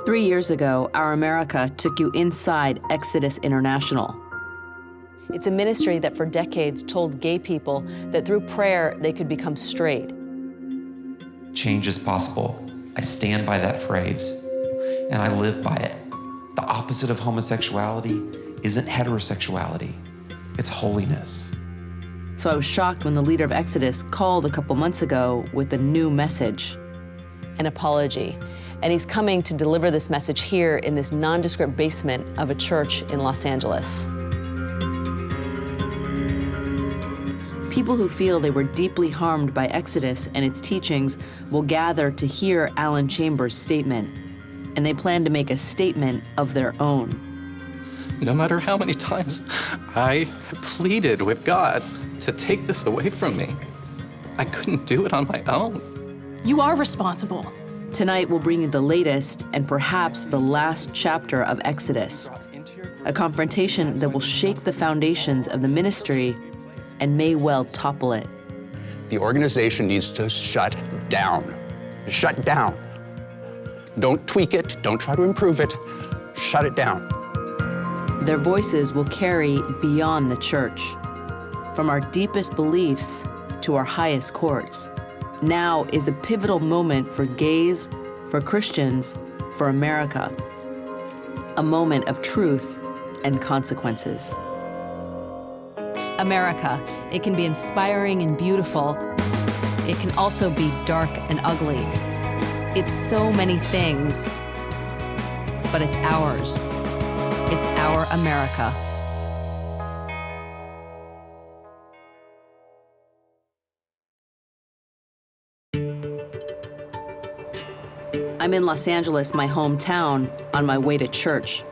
3 years ago, Our America took you inside Exodus International. It's a ministry that for decades told gay people that through prayer they could become straight. Change is possible. I stand by that phrase, and I live by it. The opposite of homosexuality isn't heterosexuality, it's holiness. So I was shocked when the leader of Exodus called a couple months ago with a new message. An apology. And he's coming to deliver this message here in this nondescript basement of a church in Los Angeles. People who feel they were deeply harmed by Exodus and its teachings will gather to hear Alan Chambers' statement. And they plan to make a statement of their own. No matter how many times I pleaded with God to take this away from me, I couldn't do it on my own. You are responsible. Tonight, we'll bring you the latest and perhaps the last chapter of Exodus, a confrontation that will shake the foundations of the ministry and may well topple it. The organization needs to shut down. Shut down. Don't tweak it, don't try to improve it, shut it down. Their voices will carry beyond the church, from our deepest beliefs to our highest courts. Now is a pivotal moment for gays, for Christians, for America. A moment of truth and consequences. America, it can be inspiring and beautiful. It can also be dark and ugly. It's so many things, but it's ours. It's our America. I'm in Los Angeles, my hometown, on my way to church.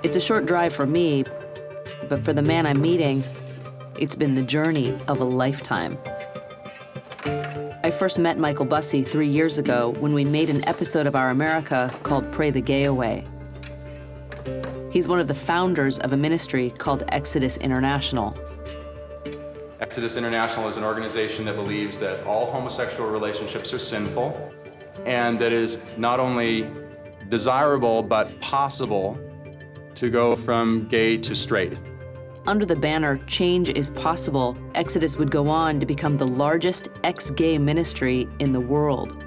It's a short drive for me, but for the man I'm meeting, it's been the journey of a lifetime. I first met Michael Bussey 3 years ago when we made an episode of Our America called Pray the Gay Away. He's one of the founders of a ministry called Exodus International. Exodus International is an organization that believes that all homosexual relationships are sinful, and that it is not only desirable but possible to go from gay to straight. Under the banner, Change is Possible, Exodus would go on to become the largest ex-gay ministry in the world.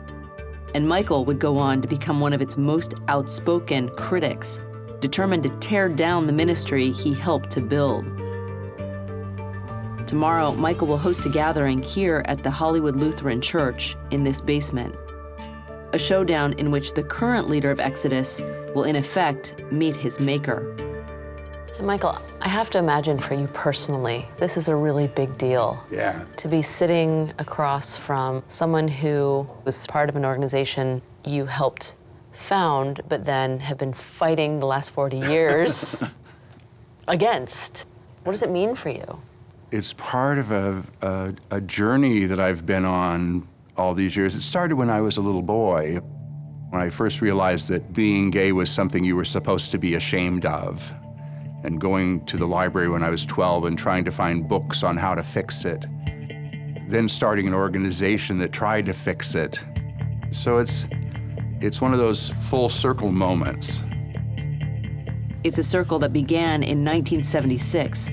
And Michael would go on to become one of its most outspoken critics, determined to tear down the ministry he helped to build. Tomorrow, Michael will host a gathering here at the Hollywood Lutheran Church in this basement. A showdown in which the current leader of Exodus will, in effect, meet his maker. And Michael, I have to imagine for you personally, this is a really big deal. Yeah. To be sitting across from someone who was part of an organization you helped found, but then have been fighting the last 40 years against. What does it mean for you? It's part of a journey that I've been on all these years. It started when I was a little boy, when I first realized that being gay was something you were supposed to be ashamed of. And going to the library when I was 12 and trying to find books on how to fix it. Then starting an organization that tried to fix it. So it's one of those full circle moments. It's a circle that began in 1976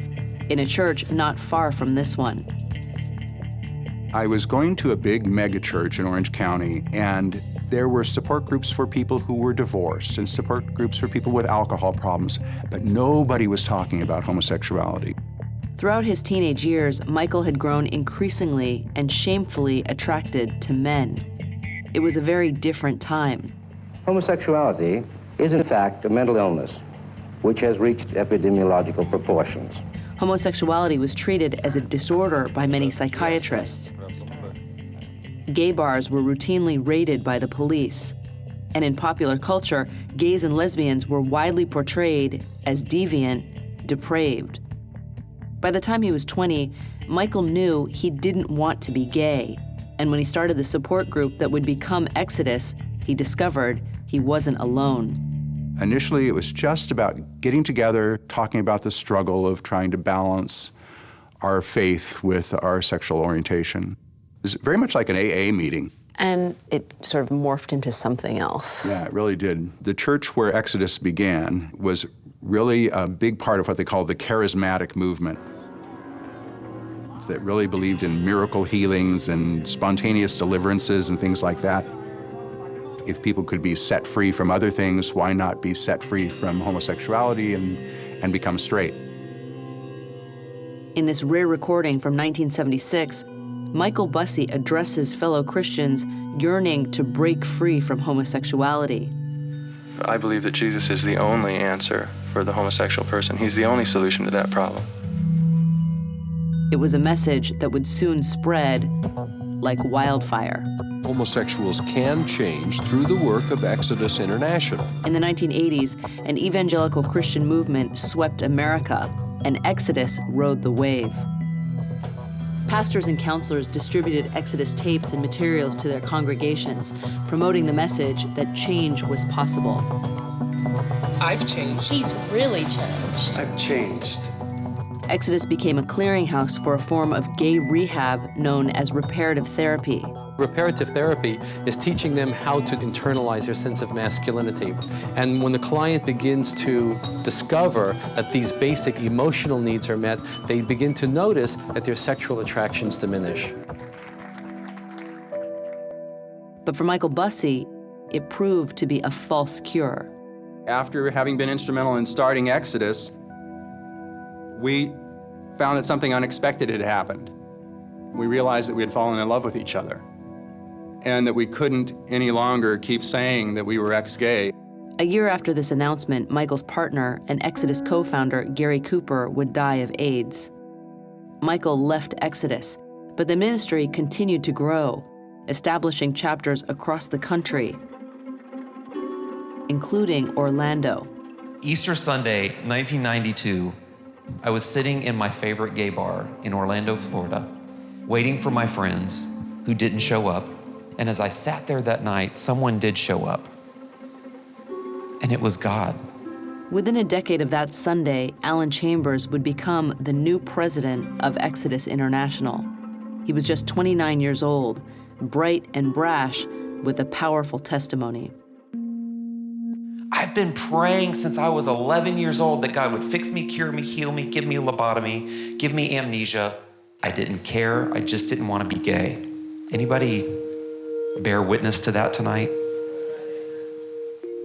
in a church not far from this one. I was going to a big mega church in Orange County, and there were support groups for people who were divorced and support groups for people with alcohol problems, but nobody was talking about homosexuality. Throughout his teenage years, Michael had grown increasingly and shamefully attracted to men. It was a very different time. Homosexuality is in fact a mental illness, which has reached epidemiological proportions. Homosexuality was treated as a disorder by many psychiatrists. Gay bars were routinely raided by the police. And in popular culture, gays and lesbians were widely portrayed as deviant, depraved. By the time he was 20, Michael knew he didn't want to be gay. And when he started the support group that would become Exodus, he discovered he wasn't alone. Initially, it was just about getting together, talking about the struggle of trying to balance our faith with our sexual orientation. It was very much like an AA meeting. And it sort of morphed into something else. Yeah, it really did. The church where Exodus began was really a big part of what they call the charismatic movement, that really believed in miracle healings and spontaneous deliverances and things like that. If people could be set free from other things, why not be set free from homosexuality and become straight? In this rare recording from 1976, Michael Bussey addresses fellow Christians yearning to break free from homosexuality. I believe that Jesus is the only answer for the homosexual person. He's the only solution to that problem. It was a message that would soon spread like wildfire. Homosexuals can change through the work of Exodus International. In the 1980s, an evangelical Christian movement swept America, and Exodus rode the wave. Pastors and counselors distributed Exodus tapes and materials to their congregations, promoting the message that change was possible. I've changed. He's really changed. I've changed. Exodus became a clearinghouse for a form of gay rehab known as reparative therapy. Reparative therapy is teaching them how to internalize their sense of masculinity. And when the client begins to discover that these basic emotional needs are met, they begin to notice that their sexual attractions diminish. But for Michael Bussey, it proved to be a false cure. After having been instrumental in starting Exodus, we found that something unexpected had happened. We realized that we had fallen in love with each other, and that we couldn't any longer keep saying that we were ex-gay. A year after this announcement, Michael's partner and Exodus co-founder Gary Cooper would die of AIDS. Michael left Exodus, but the ministry continued to grow, establishing chapters across the country, including Orlando. Easter Sunday, 1992, I was sitting in my favorite gay bar in Orlando, Florida, waiting for my friends who didn't show up. And as I sat there that night, someone did show up. And it was God. Within a decade of that Sunday, Alan Chambers would become the new president of Exodus International. He was just 29 years old, bright and brash, with a powerful testimony. I've been praying since I was 11 years old that God would fix me, cure me, heal me, give me a lobotomy, give me amnesia. I didn't care. I just didn't want to be gay. Anybody bear witness to that tonight?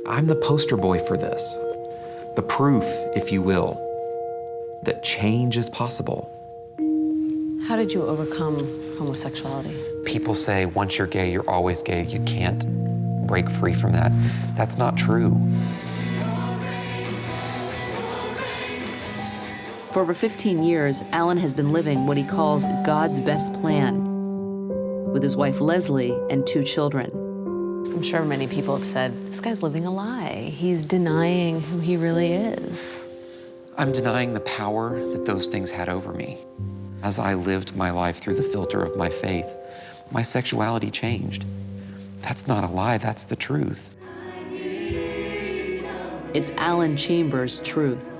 I'm the poster boy for this. The proof, if you will, that change is possible. How did you overcome homosexuality? People say once you're gay, you're always gay. You can't break free from that. That's not true. For over 15 years, Alan has been living what he calls God's best plan, with his wife Leslie and 2 children. I'm sure many people have said, this guy's living a lie. He's denying who he really is. I'm denying the power that those things had over me. As I lived my life through the filter of my faith, my sexuality changed. That's not a lie, that's the truth. It's Alan Chambers' truth.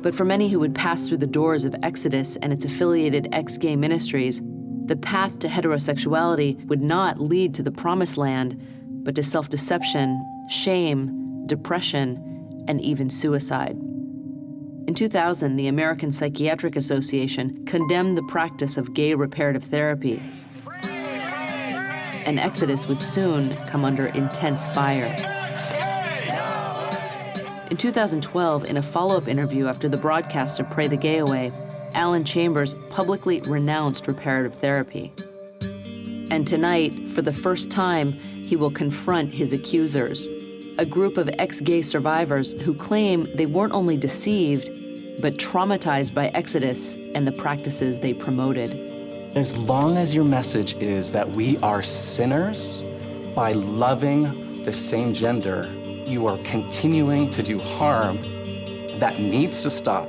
But for many who would pass through the doors of Exodus and its affiliated ex-gay ministries, the path to heterosexuality would not lead to the promised land, but to self-deception, shame, depression, and even suicide. In 2000, the American Psychiatric Association condemned the practice of gay reparative therapy, and Exodus would soon come under intense fire. In 2012, in a follow-up interview after the broadcast of Pray the Gay Away, Alan Chambers publicly renounced reparative therapy. And tonight, for the first time, he will confront his accusers, a group of ex-gay survivors who claim they weren't only deceived, but traumatized by Exodus and the practices they promoted. As long as your message is that we are sinners by loving the same gender, you are continuing to do harm that needs to stop.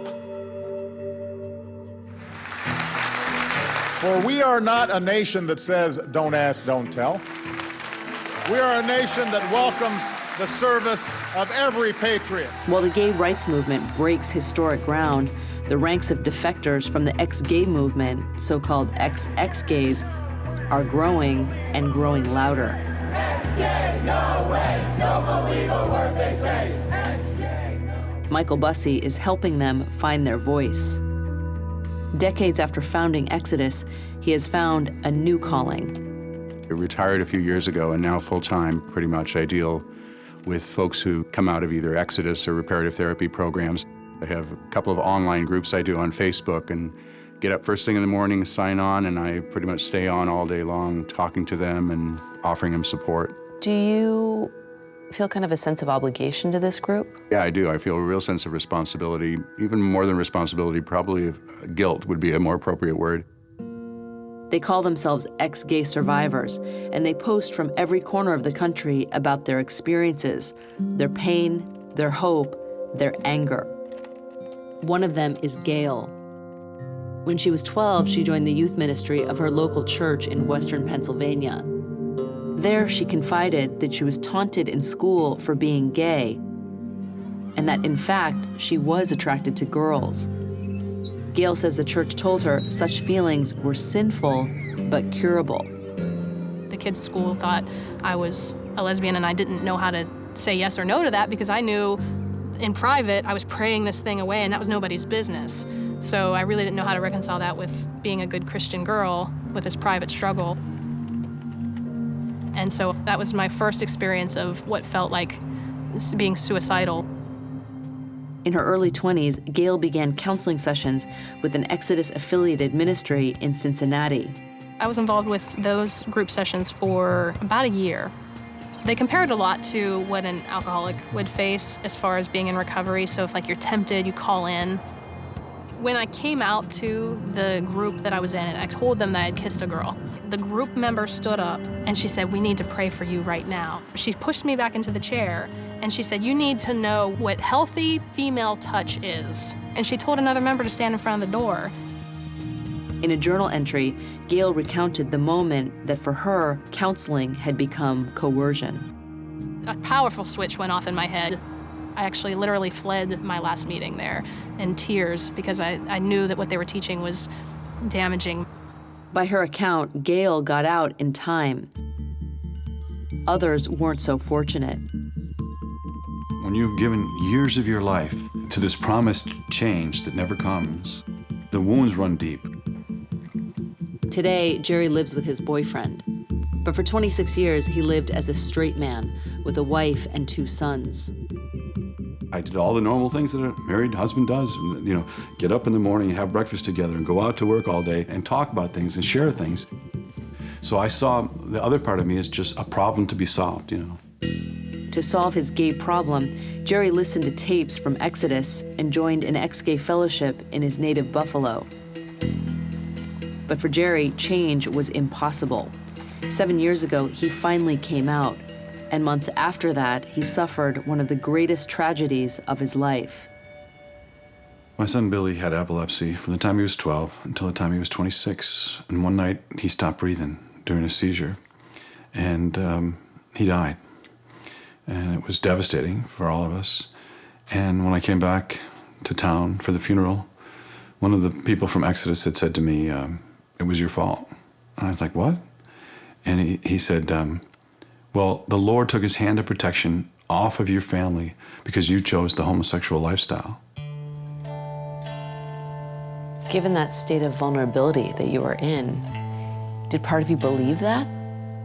For we are not a nation that says, don't ask, don't tell. We are a nation that welcomes the service of every patriot. While the gay rights movement breaks historic ground, the ranks of defectors from the ex-gay movement, so-called ex-gays, are growing and growing louder. Michael Bussey is helping them find their voice. Decades after founding Exodus, he has found a new calling. I retired a few years ago, and now full-time, pretty much, I deal with folks who come out of either Exodus or reparative therapy programs. I have a couple of online groups I do on Facebook, and get up first thing in the morning, sign on, and I pretty much stay on all day long, talking to them and offering them support. Do you feel kind of a sense of obligation to this group? Yeah, I do. I feel a real sense of responsibility, even more than responsibility, probably guilt would be a more appropriate word. They call themselves ex-gay survivors, and they post from every corner of the country about their experiences, their pain, their hope, their anger. One of them is Gail. When she was 12, she joined the youth ministry of her local church in Western Pennsylvania. There, she confided that she was taunted in school for being gay, and that, in fact, she was attracted to girls. Gail says the church told her such feelings were sinful but curable. The kids at school thought I was a lesbian, and I didn't know how to say yes or no to that because I knew in private I was praying this thing away, and that was nobody's business. So I really didn't know how to reconcile that with being a good Christian girl with this private struggle. And so that was my first experience of what felt like being suicidal. In her early 20s, Gail began counseling sessions with an Exodus-affiliated ministry in Cincinnati. I was involved with those group sessions for about a year. They compared a lot to what an alcoholic would face as far as being in recovery. So if you're tempted, you call in. When I came out to the group that I was in, and I told them that I had kissed a girl, the group member stood up and she said, "We need to pray for you right now." She pushed me back into the chair and she said, "You need to know what healthy female touch is." And she told another member to stand in front of the door. In a journal entry, Gail recounted the moment that for her, counseling had become coercion. A powerful switch went off in my head. I actually literally fled my last meeting there in tears because I knew that what they were teaching was damaging. By her account, Gail got out in time. Others weren't so fortunate. When you've given years of your life to this promised change that never comes, the wounds run deep. Today, Jerry lives with his boyfriend. But for 26 years, he lived as a straight man with a wife and 2 sons. I did all the normal things that a married husband does. Get up in the morning, have breakfast together, and go out to work all day and talk about things and share things. So I saw the other part of me as just a problem to be solved, To solve his gay problem, Jerry listened to tapes from Exodus and joined an ex-gay fellowship in his native Buffalo. But for Jerry, change was impossible. 7 years ago, he finally came out. And months after that, he suffered one of the greatest tragedies of his life. My son Billy had epilepsy from the time he was 12 until the time he was 26. And one night, he stopped breathing during a seizure, and he died. And it was devastating for all of us. And when I came back to town for the funeral, one of the people from Exodus had said to me, "It was your fault." And I was like, "What?" And he said, "Well, the Lord took his hand of protection off of your family because you chose the homosexual lifestyle." Given that state of vulnerability that you were in, did part of you believe that?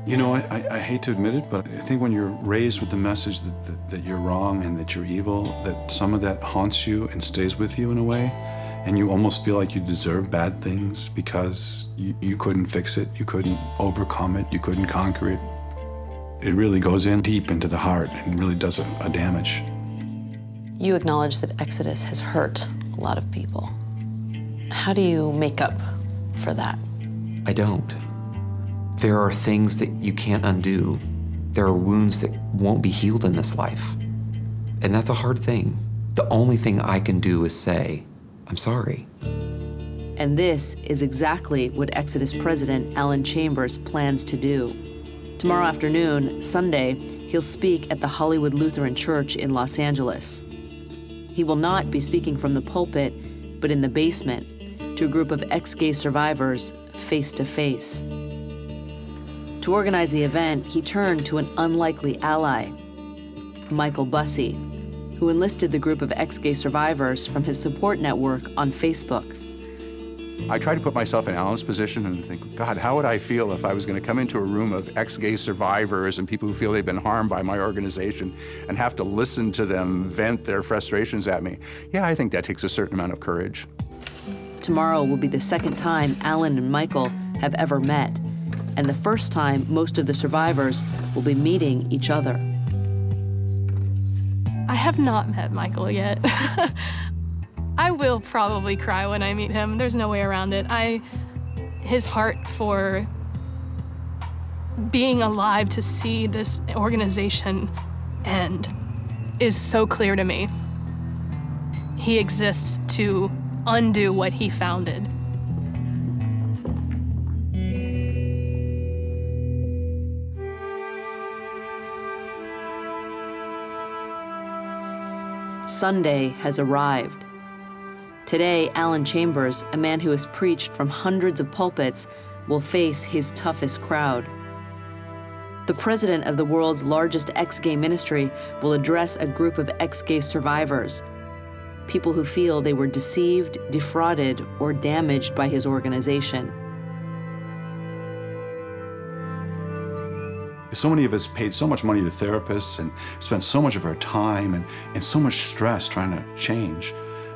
I hate to admit it, but I think when you're raised with the message that you're wrong and that you're evil, that some of that haunts you and stays with you in a way, and you almost feel like you deserve bad things because you couldn't fix it, you couldn't overcome it, you couldn't conquer it. It really goes in deep into the heart and really does a damage. You acknowledge that Exodus has hurt a lot of people. How do you make up for that? I don't. There are things that you can't undo. There are wounds that won't be healed in this life. And that's a hard thing. The only thing I can do is say, "I'm sorry." And this is exactly what Exodus President Alan Chambers plans to do. Tomorrow afternoon, Sunday, he'll speak at the Hollywood Lutheran Church in Los Angeles. He will not be speaking from the pulpit, but in the basement, to a group of ex-gay survivors face to face. To organize the event, he turned to an unlikely ally, Michael Bussey, who enlisted the group of ex-gay survivors from his support network on Facebook. I try to put myself in Alan's position and think, God, how would I feel if I was going to come into a room of ex-gay survivors and people who feel they've been harmed by my organization and have to listen to them vent their frustrations at me? Yeah, I think that takes a certain amount of courage. Tomorrow will be the second time Alan and Michael have ever met, and the first time most of the survivors will be meeting each other. I have not met Michael yet. I will probably cry when I meet him. There's no way around it. His heart for being alive to see this organization end is so clear to me. He exists to undo what he founded. Sunday has arrived. Today, Alan Chambers, a man who has preached from hundreds of pulpits, will face his toughest crowd. The president of the world's largest ex-gay ministry will address a group of ex-gay survivors, people who feel they were deceived, defrauded, or damaged by his organization. So many of us paid so much money to therapists and spent so much of our time and so much stress trying to change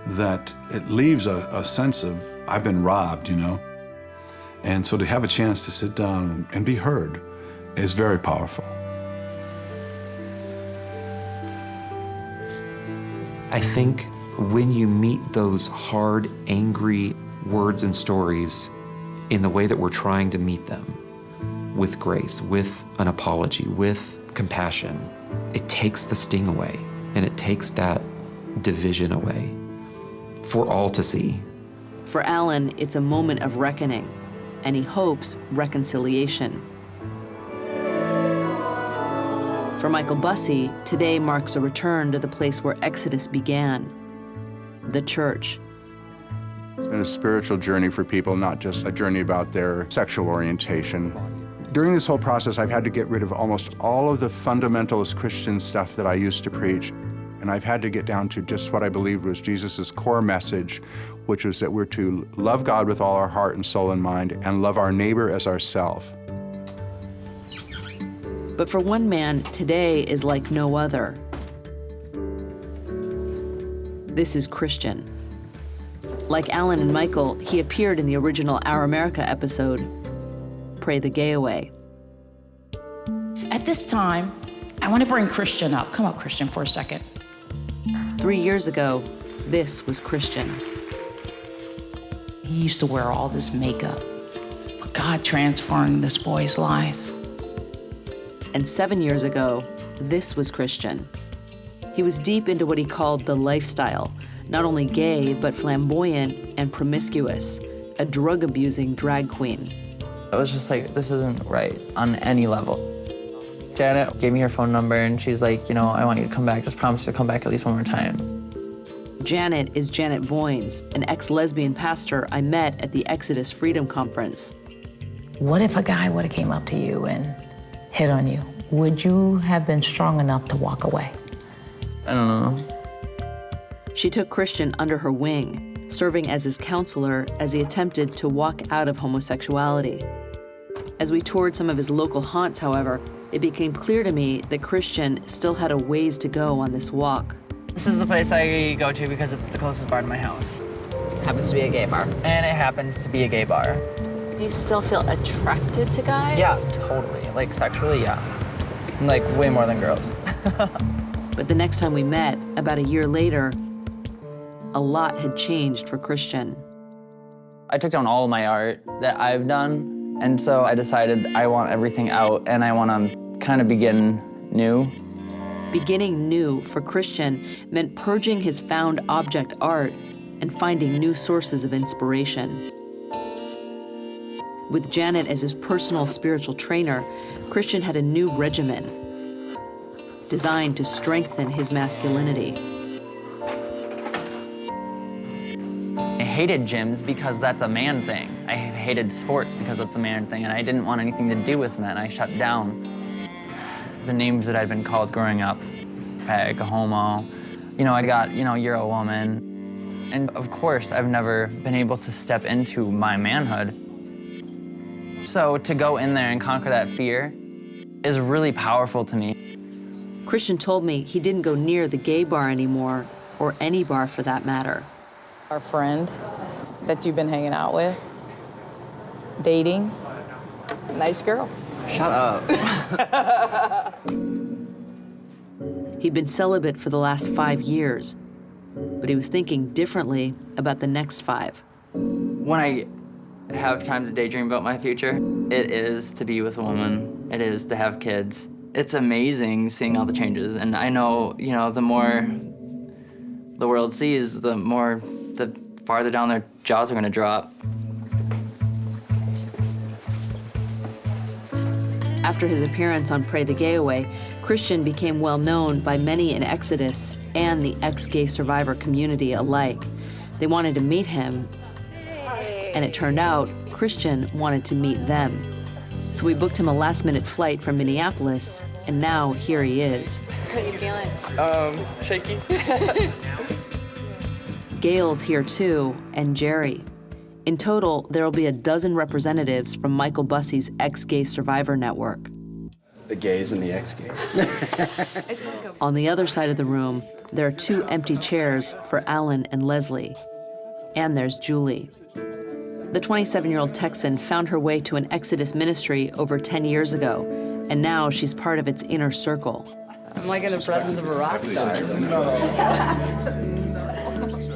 that it leaves a sense of, I've been robbed, you know? And so to have a chance to sit down and be heard is very powerful. I think when you meet those hard, angry words and stories in the way that we're trying to meet them, with grace, with an apology, with compassion, it takes the sting away, and it takes that division away for all to see. For Alan, it's a moment of reckoning, and he hopes reconciliation. For Michael Bussey, today marks a return to the place where Exodus began, the church. It's been a spiritual journey for people, not just a journey about their sexual orientation. During this whole process, I've had to get rid of almost all of the fundamentalist Christian stuff that I used to preach. And I've had to get down to just what I believed was Jesus' core message, which was that we're to love God with all our heart and soul and mind and love our neighbor as ourselves. But for one man, today is like no other. This is Christian. Like Alan and Michael, he appeared in the original Our America episode, Pray the Gay Away. At this time, I want to bring Christian up. Come up, Christian, for a second. 3 years ago, this was Christian. He used to wear all this makeup, but God transformed this boy's life. And 7 years ago, this was Christian. He was deep into what he called the lifestyle, not only gay, but flamboyant and promiscuous, a drug-abusing drag queen. I was just like, this isn't right on any level. Janet gave me her phone number and she's like, you know, I want you to come back. Just promise to come back at least one more time. Janet is Janet Boynes, an ex-lesbian pastor I met at the Exodus Freedom Conference. What if a guy would have came up to you and hit on you? Would you have been strong enough to walk away? I don't know. She took Christian under her wing, serving as his counselor as he attempted to walk out of homosexuality. As we toured some of his local haunts, however, it became clear to me that Christian still had a ways to go on this walk. This is the place I go to because it's the closest bar to my house. Happens to be a gay bar. And it happens to be a gay bar. Do you still feel attracted to guys? Yeah, totally. Like sexually, yeah. Like way more than girls. But the next time we met, about a year later, a lot had changed for Christian. I took down all of my art that I've done, and so I decided I want everything out and I want to kind of begin new. Beginning new for Christian meant purging his found object art and finding new sources of inspiration. With Janet as his personal spiritual trainer, Christian had a new regimen designed to strengthen his masculinity. I hated gyms because that's a man thing. I hated sports because that's a man thing, and I didn't want anything to do with men. I shut down. The names that I'd been called growing up, fag, homo, I got, you're a woman. And of course, I've never been able to step into my manhood. So to go in there and conquer that fear is really powerful to me. Christian told me he didn't go near the gay bar anymore, or any bar for that matter. Our friend that you've been hanging out with, dating, nice girl. Shut up. He'd been celibate for the last 5 years, but he was thinking differently about the next 5. When I have time to daydream about my future, it is to be with a woman. It is to have kids. It's amazing seeing all the changes, and I know, the more the world sees, the farther down their jaws are gonna drop. After his appearance on Pray the Gay Away, Christian became well known by many in Exodus and the ex-gay survivor community alike. They wanted to meet him, and it turned out Christian wanted to meet them. So we booked him a last-minute flight from Minneapolis, and now here he is. How you feeling? Shaky. Gail's here too, and Jerry. In total, there will be a dozen representatives from Michael Bussey's ex-gay survivor network. The gays and the ex-gays. On the other side of the room, there are 2 empty chairs for Alan and Leslie. And there's Julie. The 27-year-old Texan found her way to an Exodus ministry over 10 years ago, and now she's part of its inner circle. I'm like in the presence of a rock star.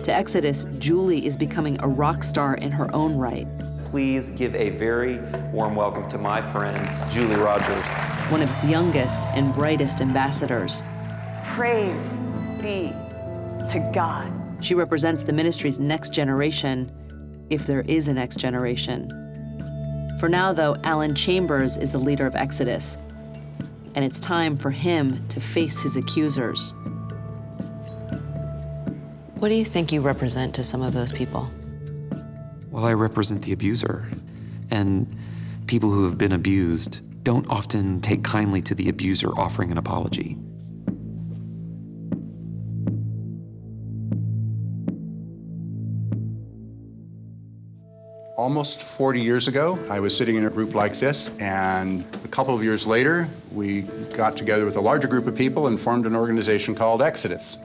To Exodus, Julie is becoming a rock star in her own right. Please give a very warm welcome to my friend, Julie Rogers. One of its youngest and brightest ambassadors. Praise be to God. She represents the ministry's next generation, if there is a next generation. For now, though, Alan Chambers is the leader of Exodus, and it's time for him to face his accusers. What do you think you represent to some of those people? Well, I represent the abuser, and people who have been abused don't often take kindly to the abuser offering an apology. Almost 40 years ago, I was sitting in a group like this, and a couple of years later, we got together with a larger group of people and formed an organization called Exodus,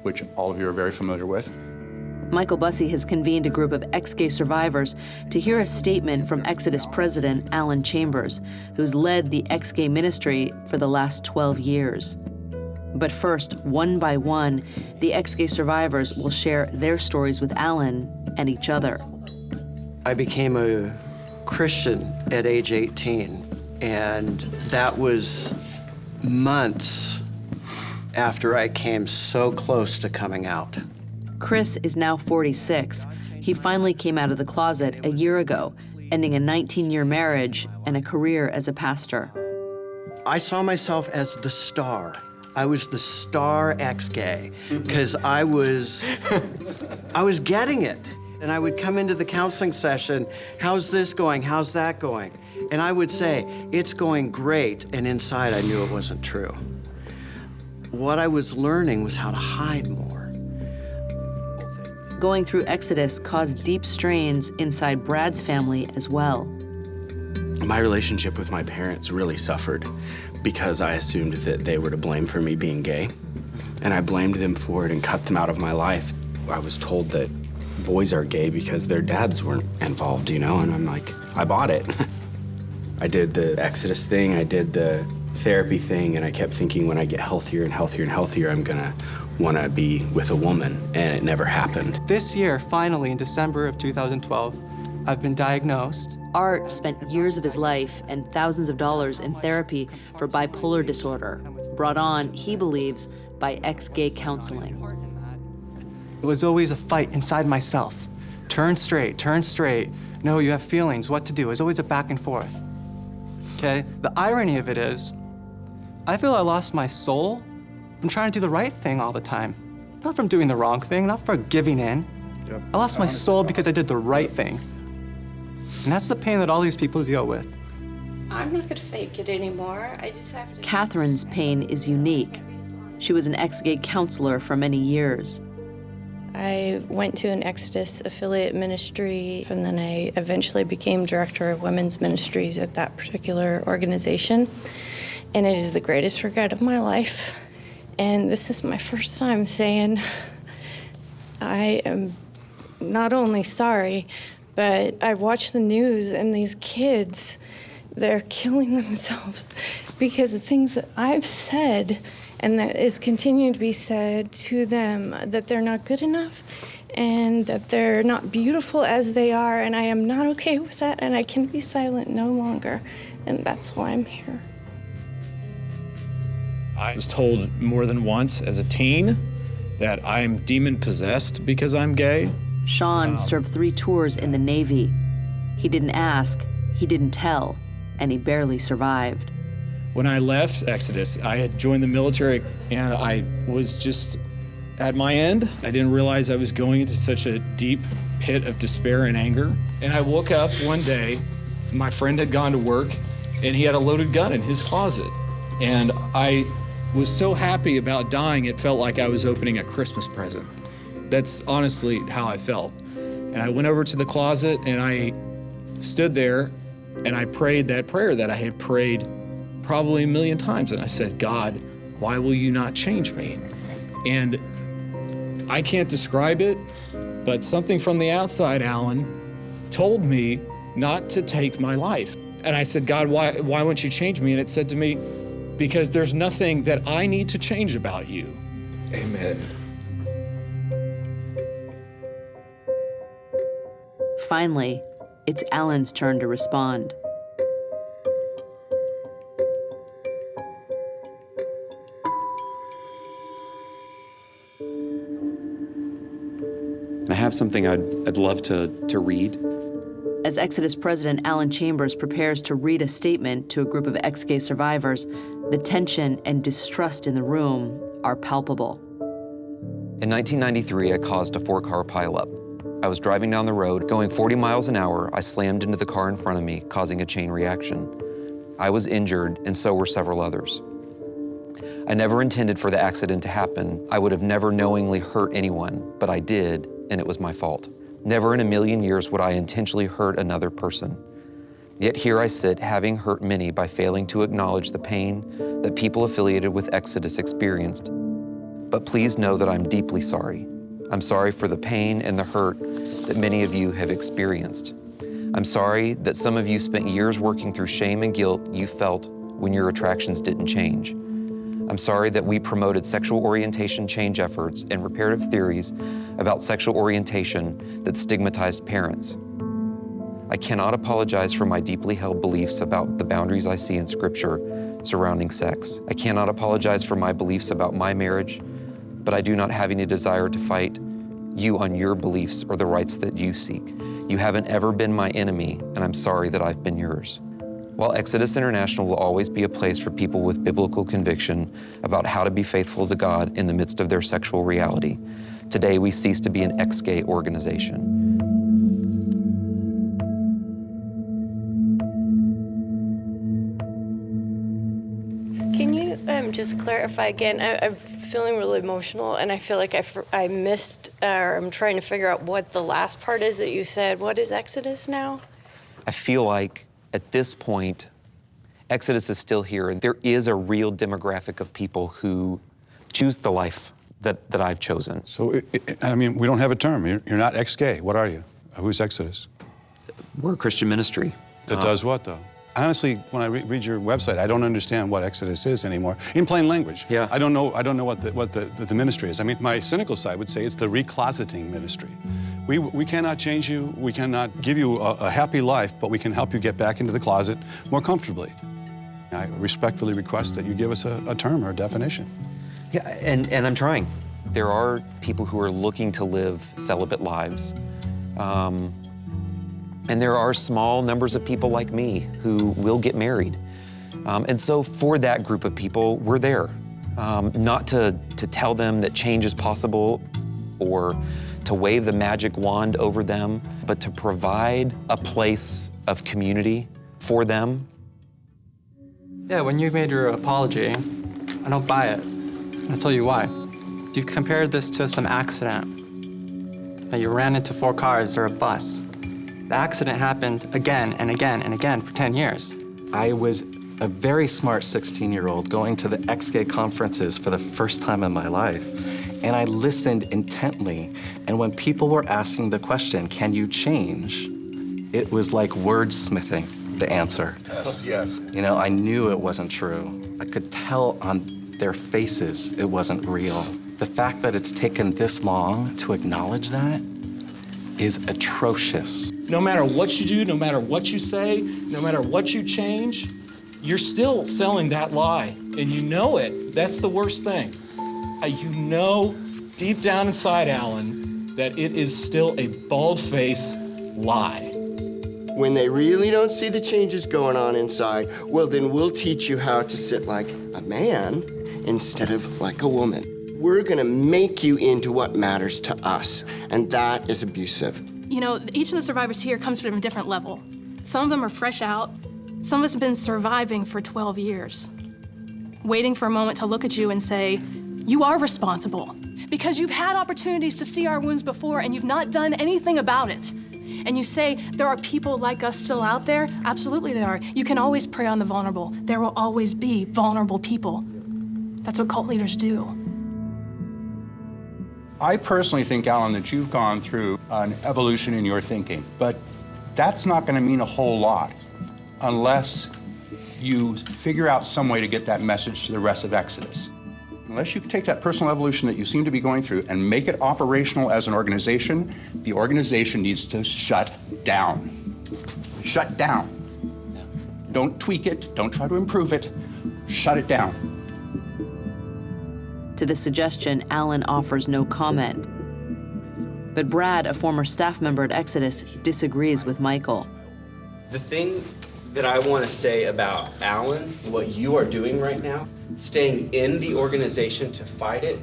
which all of you are very familiar with. Michael Bussey has convened a group of ex-gay survivors to hear a statement from Exodus president Alan Chambers, who's led the ex-gay ministry for the last 12 years. But first, one by one, the ex-gay survivors will share their stories with Alan and each other. I became a Christian at age 18, and that was months after I came so close to coming out. Chris is now 46. He finally came out of the closet a year ago, ending a 19-year marriage and a career as a pastor. I saw myself as the star. I was the star ex-gay, because I was getting it. And I would come into the counseling session, how's this going, how's that going? And I would say, it's going great, and inside I knew it wasn't true. What I was learning was how to hide more. Going through Exodus caused deep strains inside Brad's family as well. My relationship with my parents really suffered because I assumed that they were to blame for me being gay, and I blamed them for it and cut them out of my life. I was told that boys are gay because their dads weren't involved, and I'm like, I bought it. I did the Exodus thing, I did the therapy thing, and I kept thinking when I get healthier and healthier and healthier, I'm gonna wanna be with a woman, and it never happened. This year, finally, in December of 2012, I've been diagnosed. Art spent years of his life and thousands of dollars in therapy for bipolar disorder, brought on, he believes, by ex-gay counseling. It was always a fight inside myself. Turn straight, turn straight. No, you have feelings, what to do. It's always a back and forth. Okay? The irony of it is, I feel I lost my soul from trying to do the right thing all the time. Not from doing the wrong thing, not for giving in. I lost my soul because I did the right thing. And that's the pain that all these people deal with. I'm not gonna fake it anymore. I just have to. Catherine's pain is unique. She was an ex-gay counselor for many years. I went to an Exodus affiliate ministry, and then I eventually became director of women's ministries at that particular organization. And it is the greatest regret of my life. And this is my first time saying I am not only sorry, but I watch the news and these kids, they're killing themselves because of things that I've said and that is continuing to be said to them, that they're not good enough and that they're not beautiful as they are, and I am not okay with that, and I can be silent no longer, and that's why I'm here. I was told more than once as a teen that I'm demon-possessed because I'm gay. Sean served 3 tours in the Navy. He didn't ask, he didn't tell, and he barely survived. When I left Exodus, I had joined the military and I was just at my end. I didn't realize I was going into such a deep pit of despair and anger. And I woke up one day, my friend had gone to work and he had a loaded gun in his closet. And I was so happy about dying, it felt like I was opening a Christmas present. That's honestly how I felt. And I went over to the closet and I stood there and I prayed that prayer that I had prayed probably a million times. And I said, God, why will you not change me? And I can't describe it, but something from the outside, Alan, told me not to take my life. And I said, God, why won't you change me? And it said to me, because there's nothing that I need to change about you. Amen. Finally, it's Alan's turn to respond. I have something I'd love to read. As Exodus President Alan Chambers prepares to read a statement to a group of ex-gay survivors, the tension and distrust in the room are palpable. In 1993, I caused a 4-car pileup. I was driving down the road, going 40 miles an hour. I slammed into the car in front of me, causing a chain reaction. I was injured, and so were several others. I never intended for the accident to happen. I would have never knowingly hurt anyone, but I did, and it was my fault. Never in a million years would I intentionally hurt another person. Yet here I sit, having hurt many by failing to acknowledge the pain that people affiliated with Exodus experienced. But please know that I'm deeply sorry. I'm sorry for the pain and the hurt that many of you have experienced. I'm sorry that some of you spent years working through shame and guilt you felt when your attractions didn't change. I'm sorry that we promoted sexual orientation change efforts and reparative theories about sexual orientation that stigmatized parents. I cannot apologize for my deeply held beliefs about the boundaries I see in Scripture surrounding sex. I cannot apologize for my beliefs about my marriage, but I do not have any desire to fight you on your beliefs or the rights that you seek. You haven't ever been my enemy, and I'm sorry that I've been yours. While Exodus International will always be a place for people with biblical conviction about how to be faithful to God in the midst of their sexual reality, today we cease to be an ex-gay organization. Can you just clarify again? I'm feeling really emotional, and I feel like I missed, or I'm trying to figure out what the last part is that you said. What is Exodus now? I feel like at this point, Exodus is still here, and there is a real demographic of people who choose the life that I've chosen. So, I mean, we don't have a term. You're not ex-gay. What are you? Who's Exodus? We're a Christian ministry. That does what, though? Honestly, when I read your website, I don't understand what Exodus is anymore. In plain language. Yeah. I don't know what the ministry is. I mean, my cynical side would say it's the recloseting ministry. We cannot change you. We cannot give you a happy life, but we can help you get back into the closet more comfortably. I respectfully request that you give us a term or a definition. Yeah, and I'm trying. There are people who are looking to live celibate lives. And there are small numbers of people like me who will get married. And so for that group of people, we're there. Not to tell them that change is possible or to wave the magic wand over them, but to provide a place of community for them. Yeah, when you made your apology, I don't buy it. I'll tell you why. You compared this to some accident. That you ran into 4 cars or a bus. The accident happened again and again and again for 10 years. I was a very smart 16-year-old going to the ex-gay conferences for the first time in my life. And I listened intently. And when people were asking the question, can you change? It was like wordsmithing the answer. Yes, yes. You know, I knew it wasn't true. I could tell on their faces it wasn't real. The fact that it's taken this long to acknowledge that is atrocious. No matter what you do, no matter what you say, no matter what you change, you're still selling that lie, and you know it. That's the worst thing. You know deep down inside, Alan, that it is still a bald-faced lie. When they really don't see the changes going on inside, well, then we'll teach you how to sit like a man instead of like a woman. We're gonna make you into what matters to us, and that is abusive. You know, each of the survivors here comes from a different level. Some of them are fresh out. Some of us have been surviving for 12 years, waiting for a moment to look at you and say, you are responsible, because you've had opportunities to see our wounds before and you've not done anything about it. And you say, there are people like us still out there? Absolutely there are. You can always prey on the vulnerable. There will always be vulnerable people. That's what cult leaders do. I personally think, Alan, that you've gone through an evolution in your thinking, but that's not going to mean a whole lot unless you figure out some way to get that message to the rest of Exodus. Unless you take that personal evolution that you seem to be going through and make it operational as an organization, the organization needs to shut down. Shut down. Don't tweak it, don't try to improve it, shut it down. To this suggestion, Alan offers no comment. But Brad, a former staff member at Exodus, disagrees with Michael. The thing that I want to say about Alan, what you are doing right now, staying in the organization to fight it,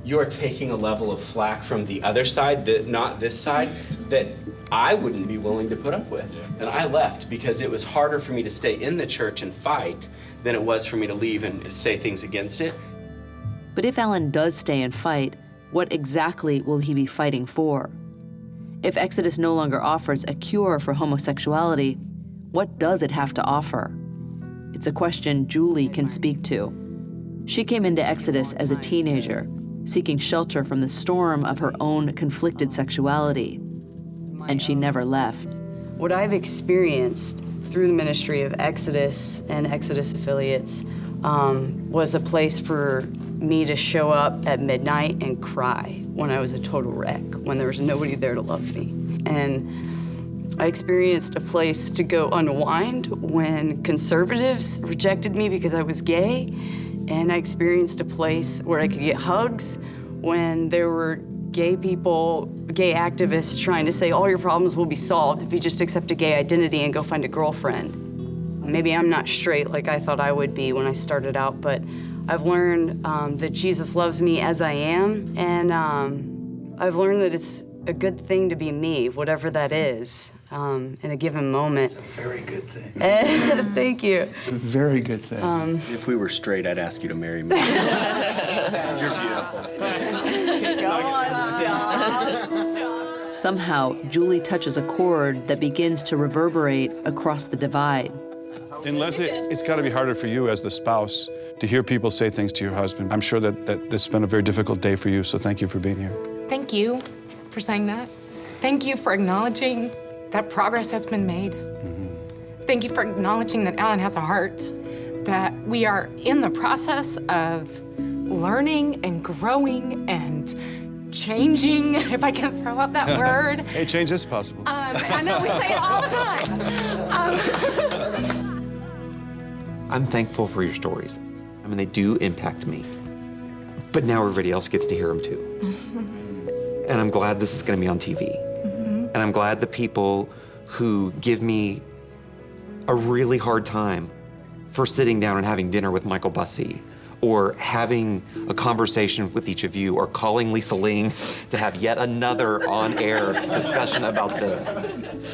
you are taking a level of flack from the other side, not this side, that I wouldn't be willing to put up with. And I left because it was harder for me to stay in the church and fight than it was for me to leave and say things against it. But if Alan does stay and fight, what exactly will he be fighting for? If Exodus no longer offers a cure for homosexuality, what does it have to offer? It's a question Julie can speak to. She came into Exodus as a teenager, seeking shelter from the storm of her own conflicted sexuality, and she never left. What I've experienced through the ministry of Exodus and Exodus affiliates was a place for me to show up at midnight and cry when I was a total wreck, when there was nobody there to love me. And I experienced a place to go unwind when conservatives rejected me because I was gay. And I experienced a place where I could get hugs when there were gay people, gay activists trying to say all your problems will be solved if you just accept a gay identity and go find a girlfriend. Maybe I'm not straight like I thought I would be when I started out, but I've learned that Jesus loves me as I am, and I've learned that it's a good thing to be me, whatever that is, in a given moment. It's a very good thing. Thank you. It's a very good thing. If we were straight, I'd ask you to marry me. You're beautiful. Somehow, Julie touches a chord that begins to reverberate across the divide. And Leslie, it's got to be harder for you as the spouse to hear people say things to your husband. I'm sure that this has been a very difficult day for you, so thank you for being here. Thank you for saying that. Thank you for acknowledging that progress has been made. Thank you for acknowledging that Alan has a heart, that we are in the process of learning and growing and changing, if I can throw out that word. Hey, change is possible. I know, we say it all the time. I'm thankful for your stories. I mean, they do impact me. But now everybody else gets to hear them too. And I'm glad this is going to be on TV. And I'm glad the people who give me a really hard time for sitting down and having dinner with Michael Bussey or having a conversation with each of you, or calling Lisa Ling to have yet another on-air discussion about this.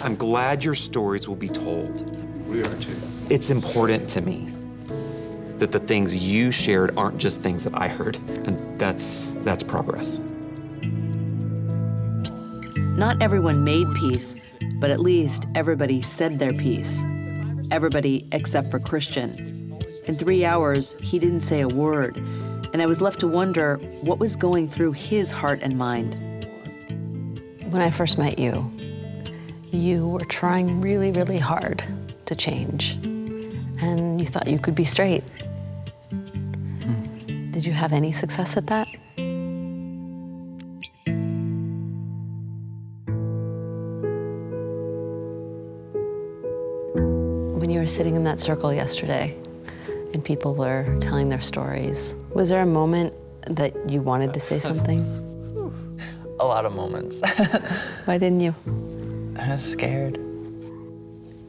I'm glad your stories will be told. We are too. It's important to me that the things you shared aren't just things that I heard, and that's progress. Not everyone made peace, but at least everybody said their piece. Everybody except for Christian. In 3 hours, he didn't say a word, and I was left to wonder what was going through his heart and mind. When I first met you, you were trying really, really hard to change, and you thought you could be straight. Did you have any success at that? When you were sitting in that circle yesterday and people were telling their stories, was there a moment that you wanted to say something? A lot of moments. Why didn't you? I was scared.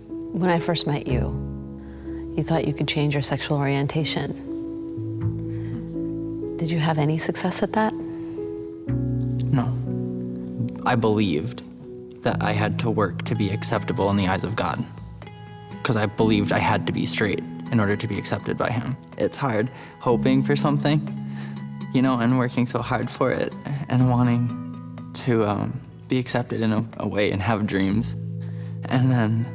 When I first met you, you thought you could change your sexual orientation. Did you have any success at that? No. I believed that I had to work to be acceptable in the eyes of God, because I believed I had to be straight in order to be accepted by him. It's hard hoping for something, you know, and working so hard for it and wanting to be accepted in a way and have dreams. And then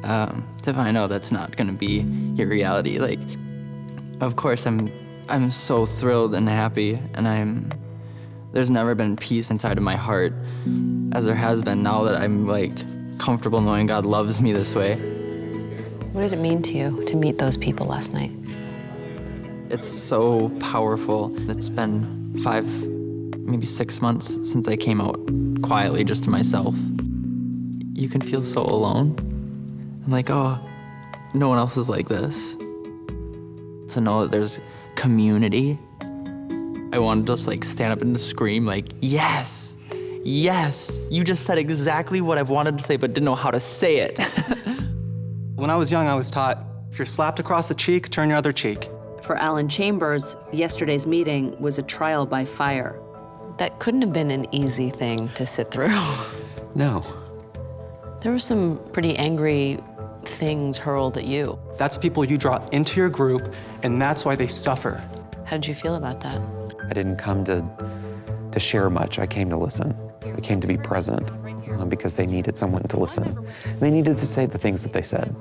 to find out that's not gonna be your reality. Like, of course I'm so thrilled and happy, and there's never been peace inside of my heart as there has been now that I'm like comfortable knowing God loves me this way. What did it mean to you to meet those people last night? It's so powerful. It's been 5, maybe 6 months since I came out quietly just to myself. You can feel so alone. I'm like, oh, no one else is like this. To know that there's community, I wanted to just like stand up and scream like, yes, yes, you just said exactly what I've wanted to say but didn't know how to say it. When I was young, I was taught, if you're slapped across the cheek, turn your other cheek. For Alan Chambers, yesterday's meeting was a trial by fire. That couldn't have been an easy thing to sit through. No. There were some pretty angry things hurled at you. That's people you draw into your group, and that's why they suffer. How did you feel about that? I didn't come to share much. I came to listen. I came to be present because they needed someone to listen. And they needed to say the things that they said.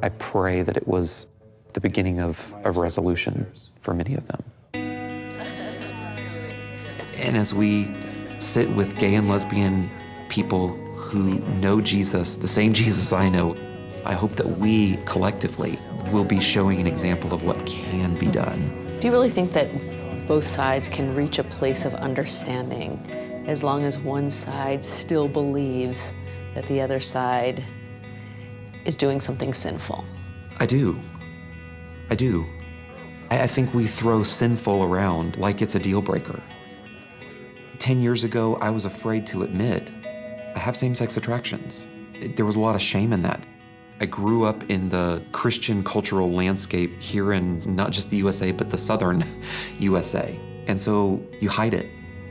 I pray that it was the beginning of resolution for many of them. And as we sit with gay and lesbian people who know Jesus, the same Jesus I know, I hope that we collectively will be showing an example of what can be done. Do you really think that both sides can reach a place of understanding as long as one side still believes that the other side is doing something sinful? I do. I do. I think we throw sinful around like it's a deal breaker. 10 years ago, I was afraid to admit I have same-sex attractions. There was a lot of shame in that. I grew up in the Christian cultural landscape here in not just the USA, but the southern USA. And so you hide it,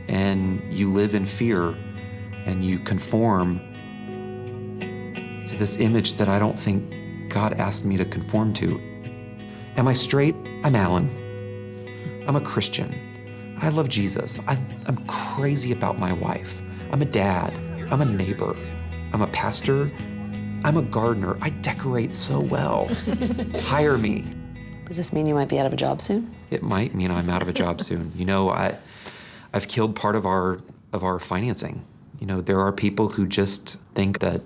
and you live in fear, and you conform to this image that I don't think God asked me to conform to. Am I straight? I'm Alan. I'm a Christian. I love Jesus. I'm crazy about my wife. I'm a dad. I'm a neighbor. I'm a pastor. I'm a gardener. I decorate so well. Hire me. Does this mean you might be out of a job soon? It might mean I'm out of a job soon. You know, I've killed part of our financing. You know, there are people who just think that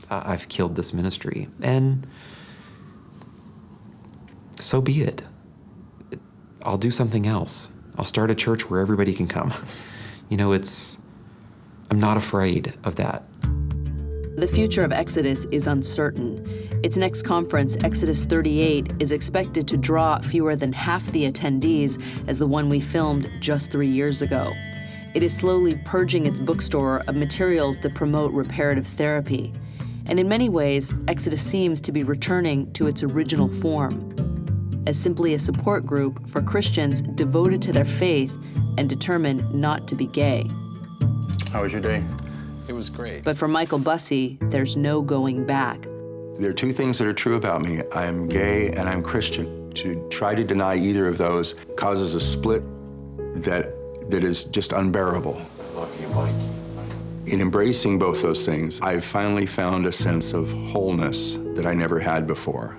I've killed this ministry, and so be it. I'll do something else. I'll start a church where everybody can come. You know, I'm not afraid of that. The future of Exodus is uncertain. Its next conference, Exodus 38, is expected to draw fewer than half the attendees as the one we filmed just 3 years ago. It is slowly purging its bookstore of materials that promote reparative therapy. And in many ways, Exodus seems to be returning to its original form. as simply a support group for Christians devoted to their faith and determined not to be gay. How was your day? It was great. But for Michael Bussey, there's no going back. There are two things that are true about me. I am gay and I'm Christian. To try to deny either of those causes a split that is just unbearable. In embracing both those things, I've finally found a sense of wholeness that I never had before.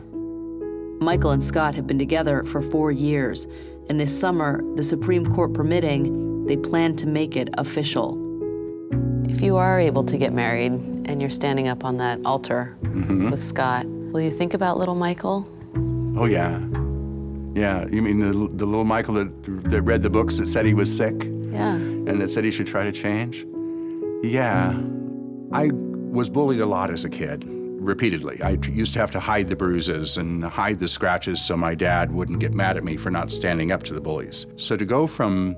Michael and Scott have been together for 4 years, and this summer, the Supreme Court permitting, they plan to make it official. If you are able to get married and you're standing up on that altar with Scott, will you think about little Michael? Oh, yeah. Yeah, you mean the little Michael that read the books that said he was sick? Yeah. And that said he should try to change? Yeah. I was bullied a lot as a kid, repeatedly. I used to have to hide the bruises and hide the scratches so my dad wouldn't get mad at me for not standing up to the bullies. So to go from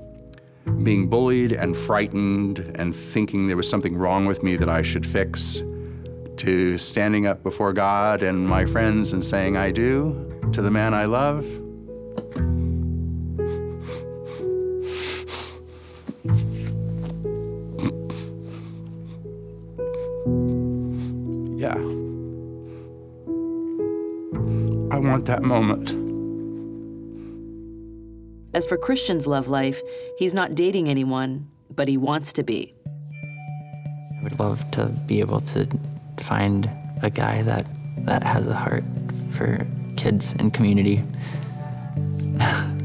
being bullied and frightened and thinking there was something wrong with me that I should fix, to standing up before God and my friends and saying I do to the man I love. Yeah. I want that moment. As for Christian's love life, he's not dating anyone, but he wants to be. I would love to be able to find a guy that has a heart for kids and community.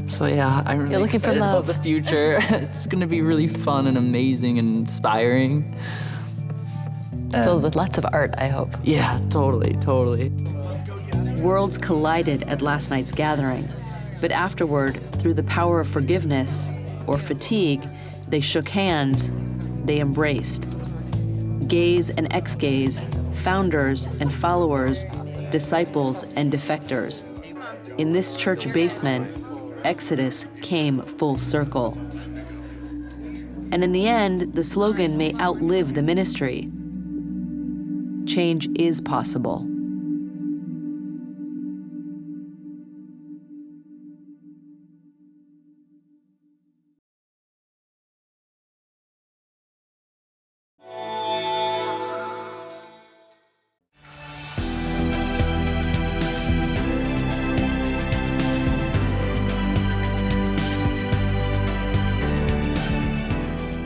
So yeah, I'm really excited about the future. It's gonna be really fun and amazing and inspiring. Filled with lots of art, I hope. Yeah, totally. Worlds collided at last night's gathering, but afterward, through the power of forgiveness or fatigue, they shook hands, they embraced. Gays and ex-gays, founders and followers, disciples and defectors. In this church basement, Exodus came full circle. And in the end, the slogan may outlive the ministry. Change is possible.